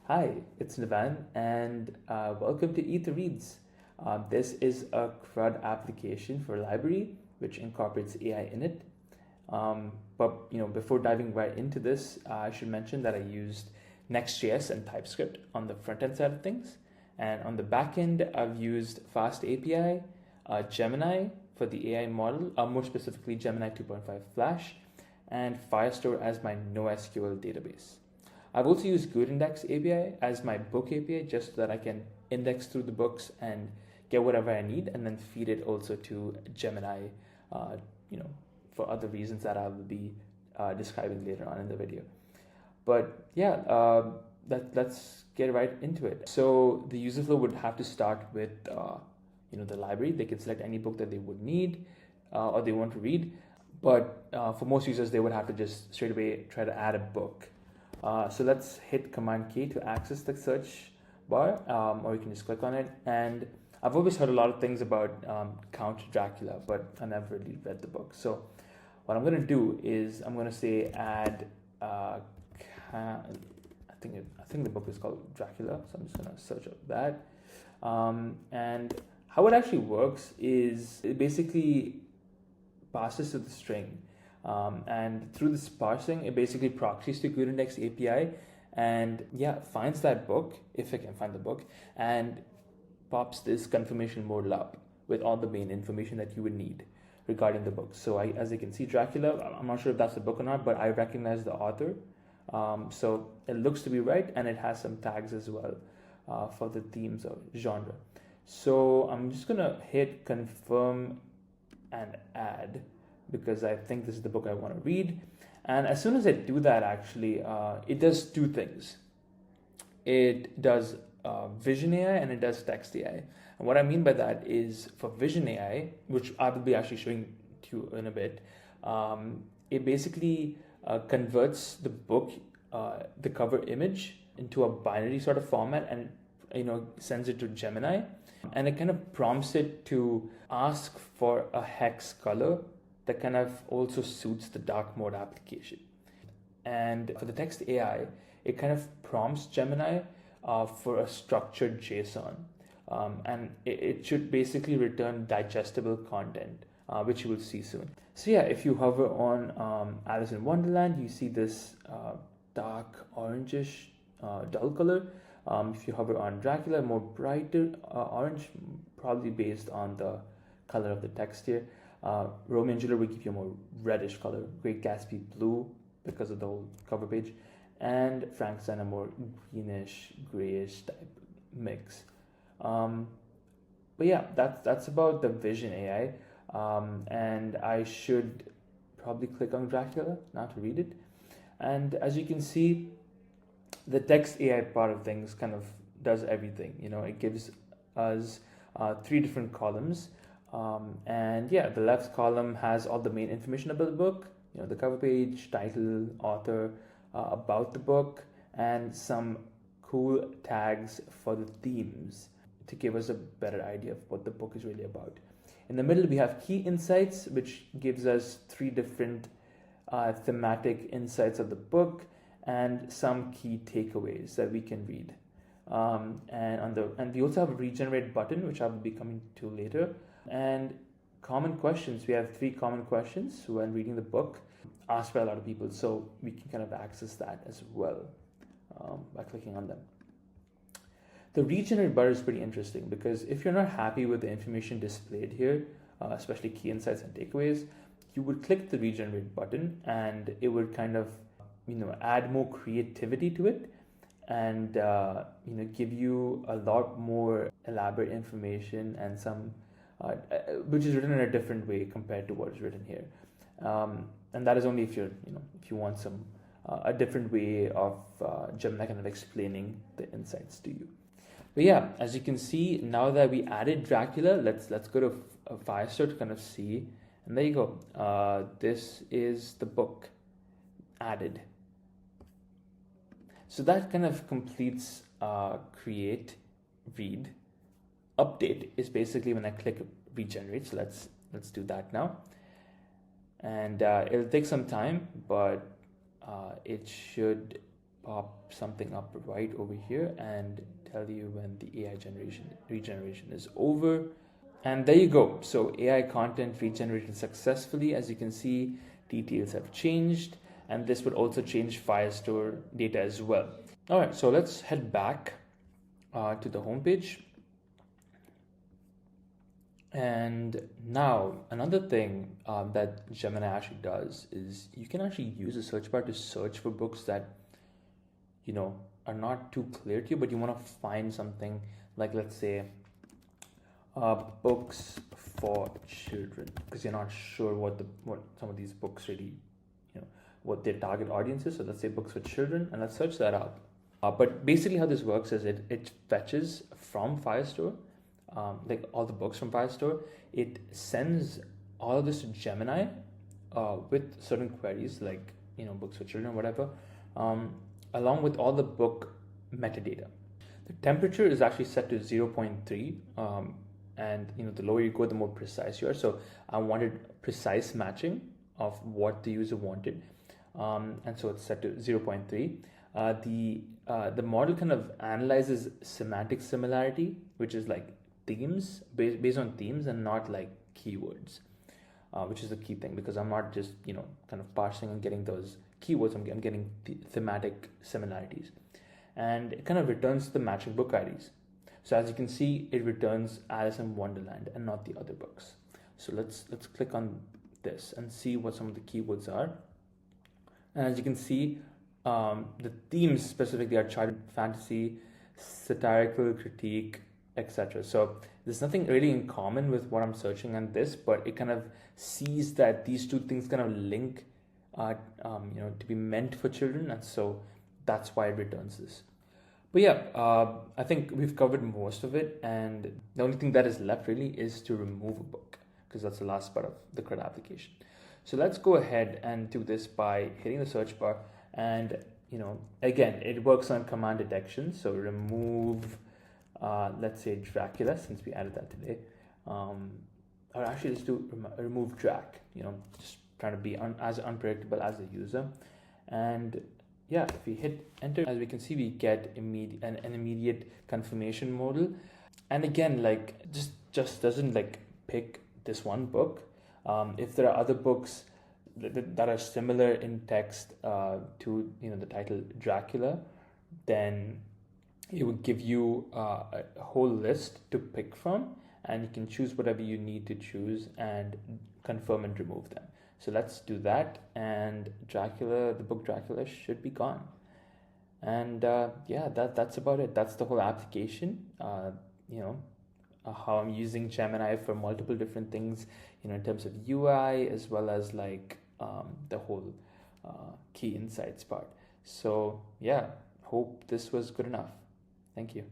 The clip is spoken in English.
Hi, it's Nivan, and welcome to Aether Reads. This is a CRUD application for a library which incorporates AI in it. But before diving right into this, I should mention that I used Next.js and TypeScript on the front end side of things, and on the back end, I've used Fast API, Gemini for the AI model, more specifically Gemini 2.5 Flash, and Firestore as my NoSQL database. I've also used GoodIndex API as my book API just so that I can index through the books and get whatever I need and then feed it also to Gemini, for other reasons that I will be describing later on in the video. But yeah, let's get right into it. So the user flow would have to start with the library. They can select any book that they would need or they want to read. But for most users, they would have to just straight away try to add a book. So let's hit Command K to access the search bar, or you can just click on it. And I've always heard a lot of things about Count Dracula, but I never really read the book. So what I'm going to do is I'm going to say add. I think the book is called Dracula, so I'm just going to search up that. And how it actually works is it basically passes to the string. And through this parsing, it basically proxies to GoodIndex API and finds that book, if it can find the book, and pops this confirmation modal up with all the main information that you would need regarding the book. So as you can see, Dracula, I'm not sure if that's the book or not, but I recognize the author. So it looks to be right, and it has some tags as well for the themes or genre. So I'm just going to hit confirm and add, because I think this is the book I want to read. And as soon as I do that, actually, it does two things. It does Vision AI and it does Text AI. And what I mean by that is for Vision AI, which I will be actually showing to you in a bit, it basically converts the book, the cover image, into a binary sort of format and sends it to Gemini. And it kind of prompts it to ask for a hex color that kind of also suits the dark mode application. And for the text AI, it kind of prompts Gemini for a structured JSON. And it should basically return digestible content, which you will see soon. So yeah, if you hover on Alice in Wonderland, you see this dark orangish dull color. If you hover on Dracula, more brighter orange, probably based on the color of the text here. Romeo and Juliet will give you a more reddish color. Great Gatsby blue because of the whole cover page, and Frankenstein a more greenish, grayish type mix. But yeah, that's about the Vision AI, and I should probably click on Dracula now to read it. And as you can see, the text AI part of things kind of does everything. It gives us three different columns. The left column has all the main information about the book, the cover page, title, author, about the book, and some cool tags for the themes to give us a better idea of what the book is really about. In the middle, we have key insights, which gives us three different thematic insights of the book and some key takeaways that we can read. And we also have a regenerate button, which I will be coming to later. And common questions. We have three common questions when reading the book asked by a lot of people. So we can kind of access that as well by clicking on them. The regenerate button is pretty interesting because if you're not happy with the information displayed here, especially key insights and takeaways, you would click the regenerate button and it would kind of add more creativity to it and give you a lot more elaborate information and some which is written in a different way compared to what is written here, and that is only if you want some a different way of Gemini kind of explaining the insights to you. But yeah, as you can see, now that we added Dracula, let's go to Firestore to kind of see, and there you go. This is the book added. So that kind of completes create, read. Update is basically when I click regenerate. So let's do that now, and it'll take some time, but it should pop something up right over here and tell you when the AI regeneration is over. And there you go. So AI content regenerated successfully. As you can see, details have changed, and this would also change Firestore data as well. All right, so let's head back to the homepage. And now another thing that Gemini actually does is you can actually use a search bar to search for books that, you know, are not too clear to you, but you want to find something like, let's say, books for children, because you're not sure what some of these books really, you know, what their target audience is. So let's say books for children, and let's search that up. But basically how this works is it fetches from Firestore, like all the books from Firestore. It sends all of this to Gemini with certain queries, like, you know, books for children, whatever, along with all the book metadata. The temperature is actually set to 0.3, and, you know, the lower you go, the more precise you are. So I wanted precise matching of what the user wanted, and so it's set to 0.3. The model kind of analyzes semantic similarity, which is like themes, based on themes and not like keywords, which is the key thing, because I'm not just, you know, kind of parsing and getting those keywords. I'm getting thematic similarities, and it kind of returns the matching book IDs. So as you can see, it returns Alice in Wonderland and not the other books. So let's click on this and see what some of the keywords are. And as you can see, the themes specifically are childhood fantasy, satirical critique, etc. So there's nothing really in common with what I'm searching on this, but it kind of sees that these two things kind of link, you know, to be meant for children, and so that's why it returns this. But yeah, I think we've covered most of it, and the only thing that is left really is to remove a book, because that's the last part of the CRUD application. So let's go ahead and do this by hitting the search bar, and, you know, again, it works on command detection. So remove, let's say Dracula, since we added that today, or actually let's do remove Drac, you know, just trying to be as unpredictable as a user. And yeah, if we hit enter, as we can see, we get an immediate confirmation modal. And again, like, just doesn't like pick this one book. If there are other books that are similar in text to, you know, the title Dracula, then it would give you a whole list to pick from, and you can choose whatever you need to choose and confirm and remove them. So let's do that, and Dracula, the book Dracula, should be gone. And yeah, that's about it. That's the whole application. You know, how I'm using Gemini for multiple different things, you know, in terms of UI as well as like the whole key insights part. So yeah, hope this was good enough. Thank you.